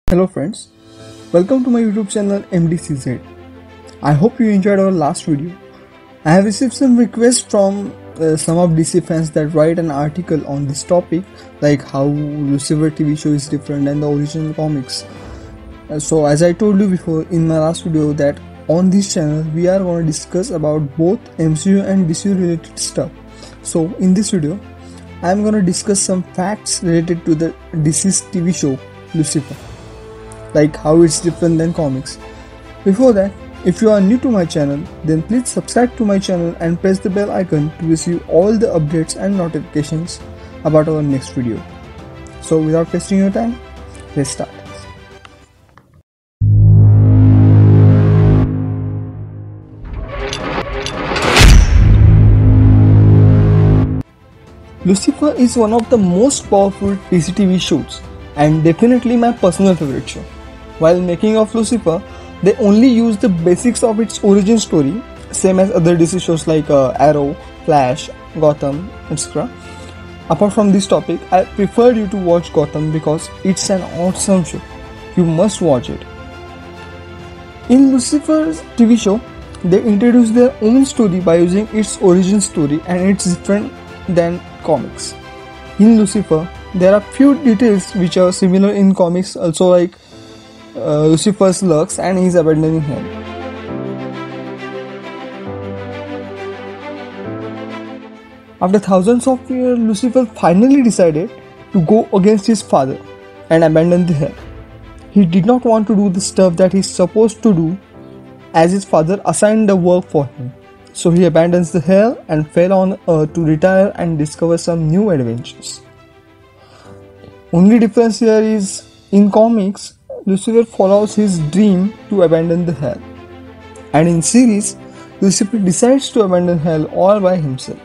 Hello friends, welcome to my YouTube channel MDCZ. I hope you enjoyed our last video. I have received some requests from some of DC fans that write an article on this topic, like how Lucifer TV show is different than the original comics. So as I told you before in my last video that on this channel we are going to discuss about both MCU and DC related stuff. So in this video I am going to discuss some facts related to the DC's TV show Lucifer, like how it's different than comics. Before that, if you are new to my channel, then please subscribe to my channel and press the bell icon to receive all the updates and notifications about our next video. So without wasting your time, let's start. Lucifer is one of the most powerful DC TV shows and definitely my personal favorite show. While making of Lucifer, they only use the basics of its origin story, same as other DC shows like Arrow, Flash, Gotham, etc. Apart from this topic, I prefer you to watch Gotham because it's an awesome show. You must watch it. In Lucifer's TV show, they introduce their own story by using its origin story, and it's different than comics. In Lucifer, there are few details which are similar in comics also, like Lucifer's Lux and his abandoning hell. After thousands of years, Lucifer finally decided to go against his father and abandon the hell. He did not want to do the stuff that he's supposed to do as his father assigned the work for him. So he abandons the hell and fell on earth to retire and discover some new adventures. Only difference here is in comics, Lucifer follows his dream to abandon the hell, and in series, Lucifer decides to abandon hell all by himself.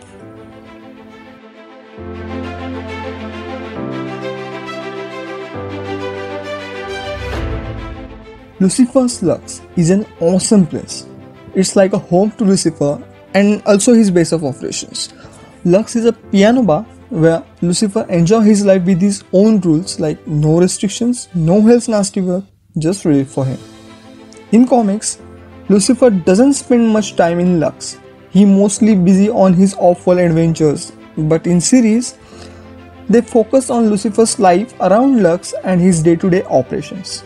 Lucifer's Lux is an awesome place. It's like a home to Lucifer and also his base of operations. Lux is a piano bar where Lucifer enjoys his life with his own rules, like no restrictions, no hell's nasty work, just relief for him. In comics, Lucifer doesn't spend much time in Lux. He mostly busy on his awful adventures, but in series, they focus on Lucifer's life around Lux and his day-to-day operations.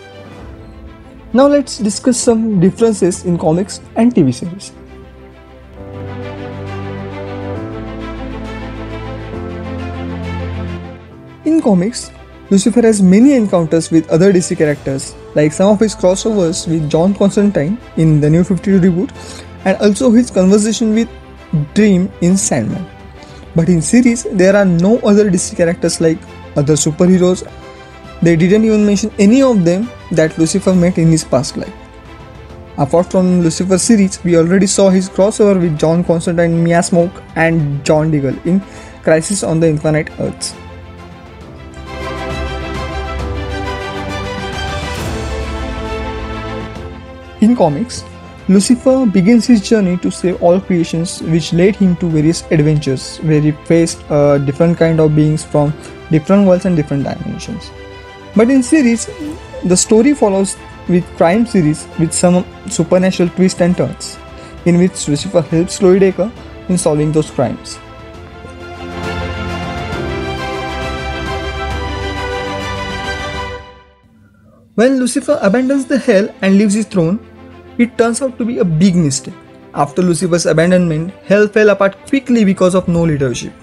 Now let's discuss some differences in comics and TV series. In comics, Lucifer has many encounters with other DC characters, like some of his crossovers with John Constantine in the New 52 reboot, and also his conversation with Dream in Sandman. But in series, there are no other DC characters like other superheroes. They didn't even mention any of them that Lucifer met in his past life. Apart from Lucifer series, we already saw his crossover with John Constantine, Mia Smoke, and John Diggle in Crisis on the Infinite Earths. In comics, Lucifer begins his journey to save all creations, which led him to various adventures where he faced different kind of beings from different worlds and different dimensions. But in series, the story follows with crime series with some supernatural twists and turns, in which Lucifer helps Chloe Decker in solving those crimes. When Lucifer abandons the hell and leaves his throne, it turns out to be a big mistake. After Lucifer's abandonment, hell fell apart quickly because of no leadership.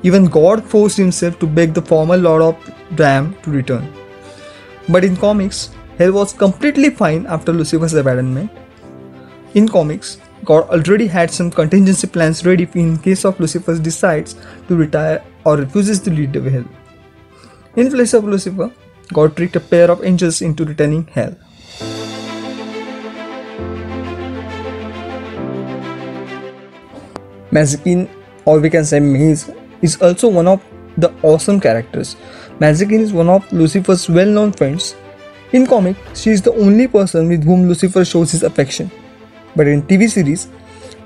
Even God forced himself to beg the former Lord of Damn to return. But in comics, hell was completely fine after Lucifer's abandonment. In comics, God already had some contingency plans ready in case of Lucifer decides to retire or refuses to lead the hell. In place of Lucifer, God tricked a pair of angels into returning hell. Mazikeen, or we can say Maze, is also one of the awesome characters. Mazikeen is one of Lucifer's well-known friends. In comic, she is the only person with whom Lucifer shows his affection. But in TV series,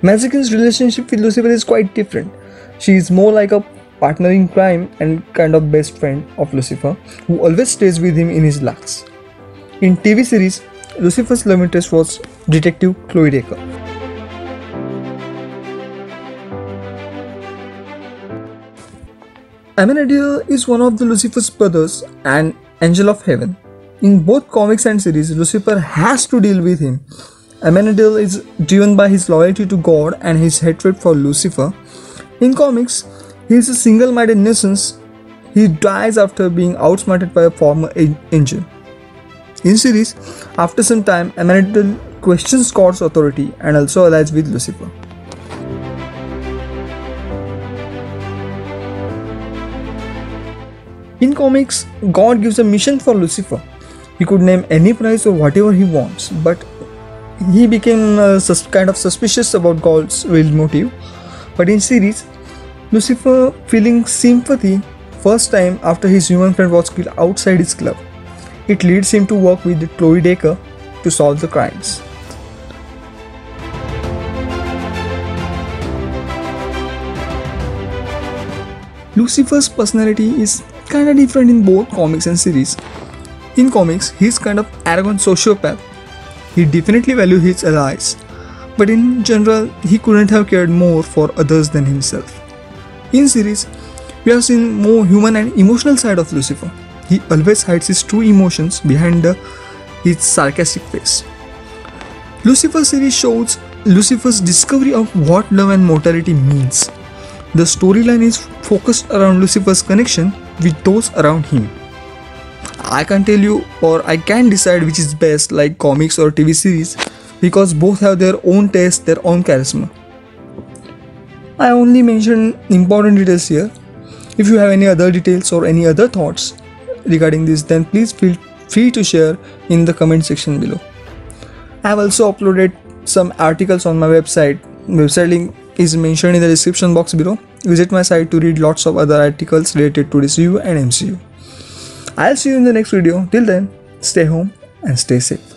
Mazikeen's relationship with Lucifer is quite different. She is more like a partner in crime and kind of best friend of Lucifer, who always stays with him in his lux. In TV series, Lucifer's love interest was Detective Chloe Dacre. Amenadiel is one of the Lucifer's brothers and angel of heaven. In both comics and series, Lucifer has to deal with him. Amenadiel is driven by his loyalty to God and his hatred for Lucifer. In comics, he is a single-minded nuisance. He dies after being outsmarted by a former angel. In series, after some time, Amenadiel questions God's authority and also allies with Lucifer. In comics, God gives a mission for Lucifer. He could name any price or whatever he wants, but he became kind of suspicious about God's real motive. But in series, Lucifer feeling sympathy first time after his human friend was killed outside his club. It leads him to work with Chloe Dacre to solve the crimes. Lucifer's personality is kinda different in both comics and series. In comics, he's kind of arrogant sociopath. He definitely values his allies, but in general, he couldn't have cared more for others than himself. In series, we have seen more human and emotional side of Lucifer. He always hides his true emotions behind his sarcastic face. Lucifer series shows Lucifer's discovery of what love and mortality means. The storyline is focused around Lucifer's connection with those around him. I can't tell you or I can't decide which is best, like comics or TV series, because both have their own taste, their own charisma. I only mentioned important details here. If you have any other details or any other thoughts regarding this, then please feel free to share in the comment section below. I have also uploaded some articles on my website. Website link is mentioned in the description box below. Visit my site to read lots of other articles related to DCU and MCU. I'll see you in the next video. Till then, stay home and stay safe.